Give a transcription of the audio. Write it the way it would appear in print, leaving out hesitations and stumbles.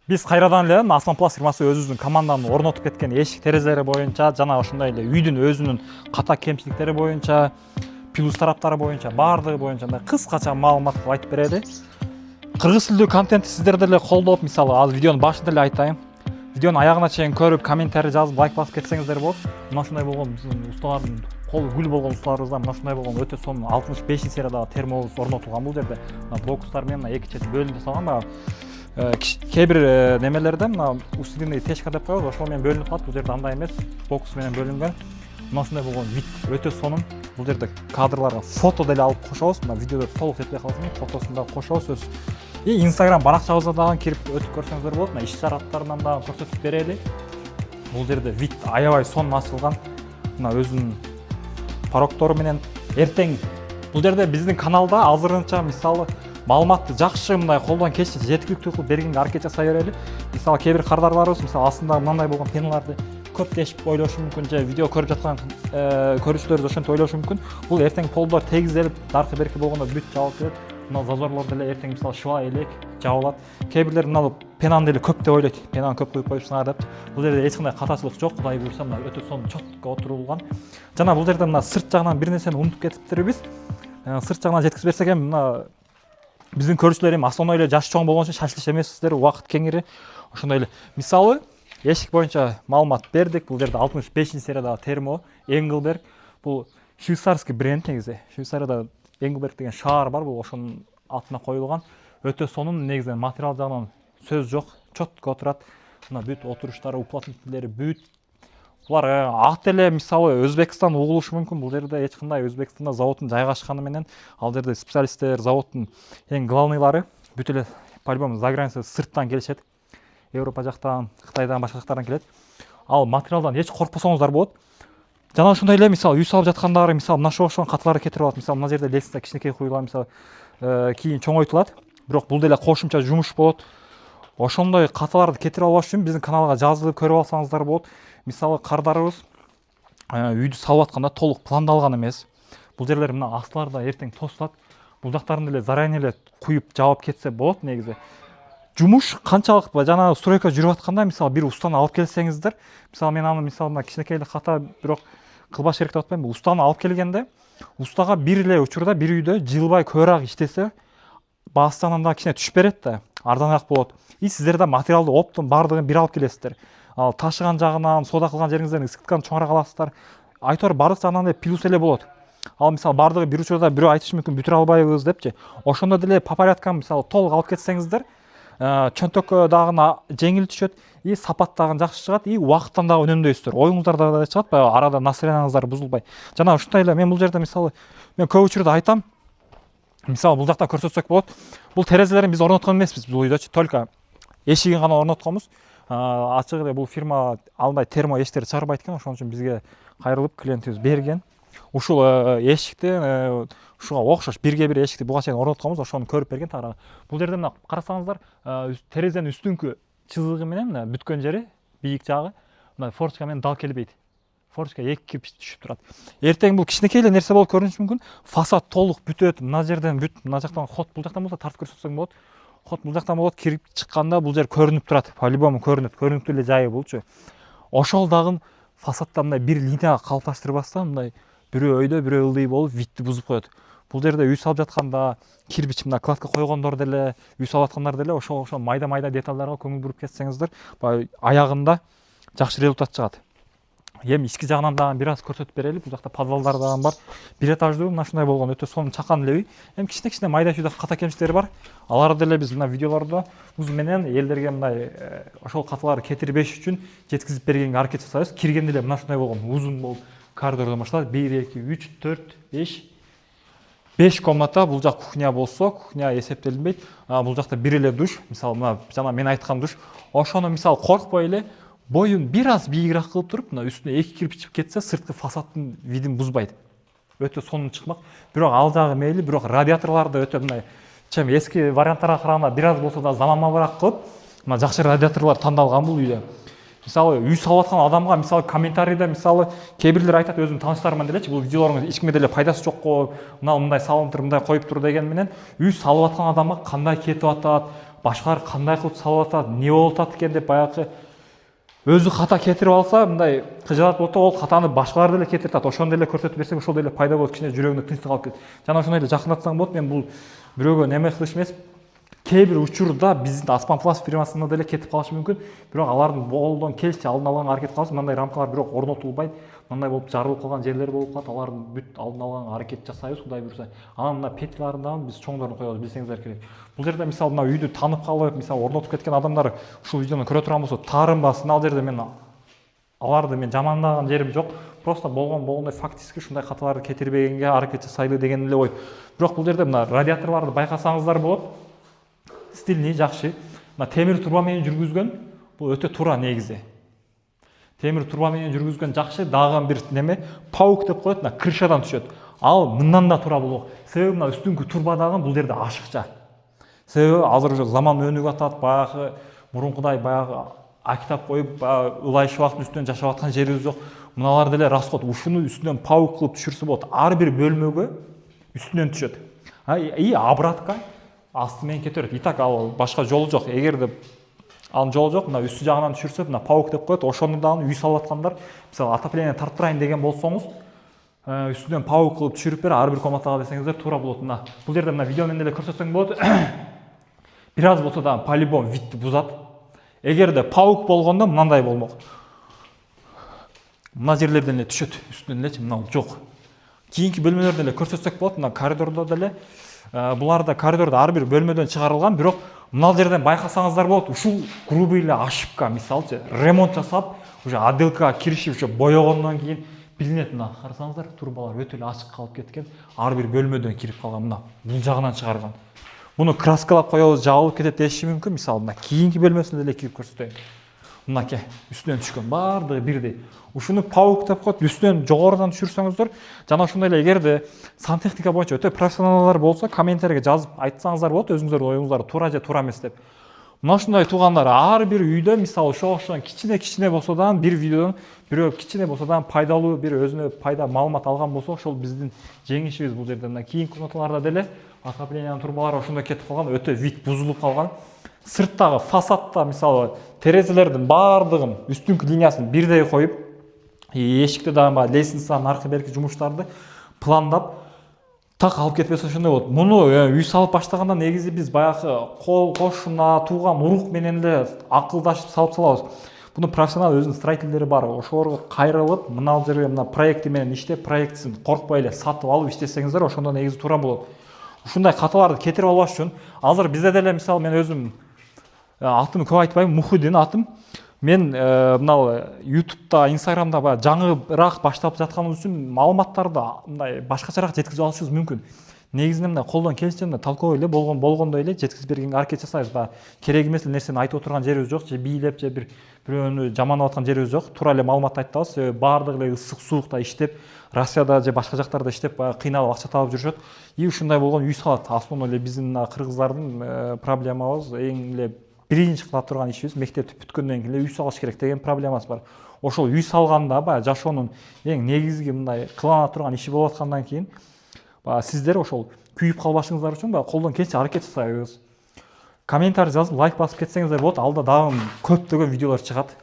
Биз кайрадан эле Асман Плас фирмасы өзүбүздүн команданын орнотуп кеткен эшик терезелери боюнча жана ошондой эле үйдүн өзүнүн ката кемчиликтери боюнча, плюс тараптары боюнча, баардыгы боюнча мындай кыскача маалымат кылып айтып берели. Кыргыз тилдүү контентти сиздер деле колдоп, мисалы азыр видеонун башында эле айтайын. Видеонун аягына чейин көрүп, комментарий жазып, лайк басып кетсеңиздер болот. Мына ушундай болгон биздин усталардын колу гүл болгон усталарыбыздан мына ушундай болгон өтө сонун 65-сериядагы термобуз орнотулган. Бул жерде бокстар менен эки чети бөлүнүп салган. Баягы кээ бир немелерде мына усиленный течка деп коебуз, ошол менен бөлүнүп калат. Бул жерде андай эмес, бокс менен бөлүнгөн. Мына ушундай болгон вид өтө сонун. Бул жерде кадрларга фото деле алып кошобуз. Мына видеодо толук жетпей калсын, фотосун да кошобуз. И Instagram баракчабызга дагы кирип өтүп көрсөңүздөр болот. Мына иш чараттарынан дагы көрсөтүп берели. Бул жерде вид аябай сонун ачылган. Мына өзүнүн порогтору менен эртең бул жерде биздин каналда азырынча мисалы маалыматты жакшы мындай колдон келишинче жеткиликтүү кылып бергенге аракет жасай берели. Мисалы кээ бир кардарларыбыз мисалы астында мындай болгон темаларды көп дешип ойлошу мүмкүн, же видео көрүп жаткан көрүүчүлөрүбүз ошентип ойлошу мүмкүн. Бул эртең полдор тегизелип, даркы берки болгондо бүт жабылып кетет. Мына зазорлор деле эртең мисалы шыба элек жабылат. Кээ бирлер мына пенаны деле көп деп ойлойт. Пенаны көп коюп коюпсуңар деп. Бул жерде эч кандай катачылык жок. Кудай буйрса мына өтө сонун чотко отурулган. Жана бул жерде мына сырт жагынан бир нерсени унутуп кетиптирбиз. Сырт жагынан жеткизип берсек эми мына биздин көрүүчүлөр эми основной эле жашы чоң болгон үчүн шашлыш эмессиздер, убакыт кеңири. Ошондой эле мисалы эшик боюнча маалымат бердик. Бул жерде 65-сериядагы термо Engelberg. Бул швейцарский бренд негизи. Швейцарияда Engelberg деген шаар бар, бул ошонун атына коюлган. Өтө сонун негизи материал жагынан сөз жок, чотко отурат. Мына бүт отуруштары, уплотнительдери бүт. Булар ат эле мисалы Өзбекстан угулушу мүмкүн. Бул жерде эч кандай Өзбекстанда заводдун жайгашканы менен ал жерде специалисттер, заводдун эң главныйлары бүт эле по-любому за граница сырттан келишет. Европа жактан, Кытайдан, башка жактардан келет. Ал материалдан эч коркпосоңуздар болот. Жана ошондой эле мисалы үй салып жаткандары мисалы мына ошон каталарды кетирип алат. Мисалы мына жерде лестница кичинекей куюлган, мисалы кийин чоңойтулат. Бирок бул деле кошумча жумуш болот. Ошондой каталарды кетирип албаш үчүн биздин каналга жазылып көрүп алсаңыздар болот. Мисалы кардарыбыз үйдү салып атканда толук пландалган эмес. Бул жерлер мына астыларда эртең тосулат. Бул жактарын деле заранее эле куюп жаап кетсе болот негизи. Жумуш канчалык жанагы стройка жүрүп атканда мисалы бир устаны алып келсеңиздер, мисалы мен аны мисалы мына кичинекей эле ката бирок кылбаш керек деп атпайм. Устаны алып келгенде устага бир эле учурда бир үйдө жылбай көбүрөөк иштесе баасынан да кичине түшүп берет да, арзаныраак болот. И сиздер да материалды оптун баардыгын бир алып келесиздер. Ал ташыган жагынан, соода кылган жериңизден ысыткан чоңураак аласыздар. Айтор баардык жагынан эле плюс эле болот. Ал мисалы баардыгы бир учурда бирөө айтышы мүмкүн бүтүрө албайбыз депчи. Ошондо деле по порядкам мисалы толук алып кетсеңиздер, чөнтөк дагы жеңил түшөт, и сапат дагы жакшы чыгат, и убакыттан дагы үнөмдөйсүздөр. Оюңуздар дагы чыгат, баягы арада настроениеңиздар бузулбай. Жана ушундай эле мен бул жерде мисалы мен көп учурда айтам. Мисалы бул жакта көрсөтсөк болот. Бул терезелерин биз орноткон эмеспиз бул үйдөчү, только эшигин гана орнотконбуз. Ачык эле бул фирма андай термо эшиктерди чыгарбайт экен, ошон үчүн бизге кайрылып клиентибиз берген. Ушул эшикти ушуга окшош бирге бир эшикти буга чейин орнотконбуз, ошону көрүп берген тагыраагы. Бул жерде мына карасаңыздар, терезенин үстүнкү чызыгы менен мына бүткөн жери, бийик жагы мына форточка менен дал келбейт. Форточка эки кирпич түшүп турат. Эртең бул кичинекей эле нерсе болуп көрүнүшү мүмкүн. Фасад толук бүтөт. Мына жерден бүт, мына жактан ход, бул жактан болсо тартып көрсөтсөң болот. Ход бул жактан болот, кирип чыкканда бул жер көрүнүп турат. По-любому көрүнөт. Көрүнүктүү эле жайы булчу. Ошол дагы фасадта мындай бир линия калыпташтырбастан мындай бирөө өйдө, бирөө ылдый болуп видти бузуп коет. Бул жерде үй салып жатканда кирпич мына кладка койгондор деле, үй салып аткандар деле ошол майда-майда детальдарга көңүл буруп кетсеңиздер, баягы аягында жакшы результат чыгат. Эми ички жагынан дагы бир аз көрсөтүп берели. Бул жакта подвалдар дагы бар. Бир этаждуу мына ушундай болгон өтө сонун чакан эле үй. Эми кичине майда-чүйдө ката кемчиликтери бар. Аларды деле биз мына видеолордо муз менен элдерге мындай ошол каталарды кетирбеш үчүн жеткизип бергенге аракет жасайбыз. Киргенде эле мына ушундай болгон узун болуп коридордон башталат. 1 2 3 4 5 5 комната. Бул жак кухня болсо, кухня эсептелинбейт. Бул жакта бир эле душ. Мисалы мына жана мен айткан душ. Ошону мисалы коркпой эле боюн бир аз бийигирээк кылып туруп, мына үстүнө эки кирпич кетсе, сырткы фасадтын видин бузбайт. Өтө сонун чыкмак. Бирок ал жагы мейли, бирок радиаторларды өтө мындай чем эски варианттарга караганда бир аз болсо да заманбабыраак кылып, мына жакшы радиаторлор тандалган бул үйдө. Мисалы үй салып аткан адамга мисалы комментарийде мисалы кээ бирлер айтат өзүнүн тааныштарыман делечи, бул видеолоруңуз эч кимге деле пайдасы жок го, мына мындай салынып тур, мындай коюп тур деген менен үй салып аткан адамга кандай кетип атат, башкалар кандай кылып салып атат, эмне болуп атат экен деп баягы өзү ката кетирип алса, мындай кыжаат болот, ол катаны башкалар деле кетирип атат. Ошону деле көрсөтүп берсең, ошол деле пайда болот, кичине жүрөгүңдө тынчтык алып келет. Жана ошондой эле жакындатсаң болот. Мен бул бирөөгө неме кылыш эмес, кээ бир учурда биздин Аспан Пласт фирмасына деле кетип калышы мүмкүн. Бирок алардын колдон келишинче алдын алганга аракет кылабыз. Мындай рамкалар бирок орнотулбайт. Мындай болуп жарылып калган жерлер болуп калат. Алардын бүт алдын алганга аракет жасайбыз, Кудай буйрса. Анан мына петляларын дагы биз чоңдорун коебуз, билсеңиздер керек. Бул жерде мисалы мына үйдү таанып калып, мисалы орнотуп кеткен адамдар ушул видеону көрө турган болсо, таарынбасын. Ал жерде мен аларды жамандаган жерим жок. Просто болгондой фактически ушундай каталарды кетирбегенге аракет жасайлы деген эле ой. Бирок бул жерде мына радиаторлорду байкасаңыздар болот. Стильный, жакшы. Мына темир турба менен жүргүзгөн, бул өтө туура негизи. Темир турба менен жүргүзгөн жакшы, дагы бир неме паук деп коет, мына крышадан түшөт. Ал мындан да туура болот. Себеби мына үстүнкү турбадагы бул жерде ашыкча. Себеби азыр уже заман өнүгүп атат, баягы мурункудай баягы актап коюп, ылай шабактын үстүнөн жашап аткан жерибиз жок. Мыналар деле расход. Ушуну үстүнөн паук кылып түшүрсө болот. Ар бир бөлмөгө үстүнөн түшөт. И обратка асты менен кете берет. Итак, ал башка жолу жок. Эгерде ал жолу жок, мына үстү жагынан түшүрсө, мына паук деп коет. Ошону дагы үй салып аткандар, мисалы отопление тарттырайын деген болсоңуз, үстүнөн паук кылып түшүрүп бер, ар бир комнатага десеңиздер туура болот. Мына бул жерде мына видео менен деле көрсөтсөң болот. Бир аз болсо да по-любому витти бузат. Эгерде паук болгондо мындай болмок. Мына жерлерден эле түшөт, үстүнөн элечи, мына жок. Кийинки бөлмөлөрдө деле көрсөтсөк болот. Мына коридордо деле буларда коридордо ар бир бөлмөдөн чыгарылган, бирок мына жерден байкасаңыздар болот. Ушул грубый эле ошибка, мисалчы, ремонт жасап, уже отделкага киришип, уже боёгондон кийин билинет. Мына карасаңыздар, турбалар өтө эле ачык калып кеткен, ар бир бөлмөдөн кирип калган. Мына бул жагынан чыгарган. Буну краскалап коебуз, жабылып кетет деши мүмкүн. Мисалы мына кийинки бөлмөсүнө деле кирип көрсөтөйүн. Мынакей үстүнөн түшкөн, баардыгы бирдей. Ушуну паук деп коет, үстүнөн жогорудан түшүрсөңүздөр, жана ошондой эле эгерде сантехника боюнча өтө профессионалдар болсо, комментарийге жазып айтсаңыздар болот, өзүңүздөрдүн оюңуздарды туура же туура эмес деп. Мына ушундай туугандар ар бир үйдө, мисалы ошого окшогон кичине болсо да бир видеодон бирөө кичине болсо да пайдалуу бир өзүнө пайда маалымат алган болсо, ошол биздин жеңишибиз бул жерде. Мына кийинки комнаталарда деле отоплениянын турбалары ошондой кетип калган, өтө вид бузулуп калган. Сырттагы фасадта мисалы терезелердин баардыгын үстүнкү линиясын бирдей коюп, эшикте дагы лестницанын аркы берки жумуштарды пландап так алып кетпесе ошондой болот. Муну үй салып баштаганда негизи биз баягы кол кошуна, тууган урук менен эле акылдашып салып салабыз. Буну профессионал өзүнүн строительдери бар. Ошолорго кайрылып, мына жерге мына проекти менен иштеп, проектисин коркпой эле сатып алып иштесеңиздер, ошондо негизи туура болот. Ушундай каталарды кетирип албаш үчүн азыр бизде деле мисалы мен өзүм атымды көп айтпайм, Мухиддин атым. Мен мына YouTube'да, Instagram'да жаңыраак баштап жатканыбыз үчүн маалыматтарды мындай башкачараак жеткизип алышыбыз мүмкүн. Негизинен мына колдон келишинче мына толковый эле болгондой эле жеткизип бергенге аракет жасайбыз. Керек эмес нерсени айтып отурган жерибиз жок, же бийлеп же бирөөнү жамандап аткан жерибиз жок. Туура эле маалыматты айтабыз. Себеби баардыгы эле ысык суукта иштеп, Россияда же башка жактарда иштеп кыйналып акча таап жүрүшөт. И ушундай болгон үй салат. Основной эле биздин кыргыздардын проблемабыз, эң эле биринчи кыла турган ишибиз мектепти бүткөндөн кийин эле үй салыш керек деген проблемасы бар. Ошол үй салганда баягы жашоонун эң негизги мындай кылана турган иши болуп аткандан кийин сиздер ошол күйүп калбашыңыздар үчүн колдон келишинче аракет жасайбыз. Комментарий жазып, лайк басып кетсеңиздер болот. Алда дагы көптөгөн видеолор чыгат.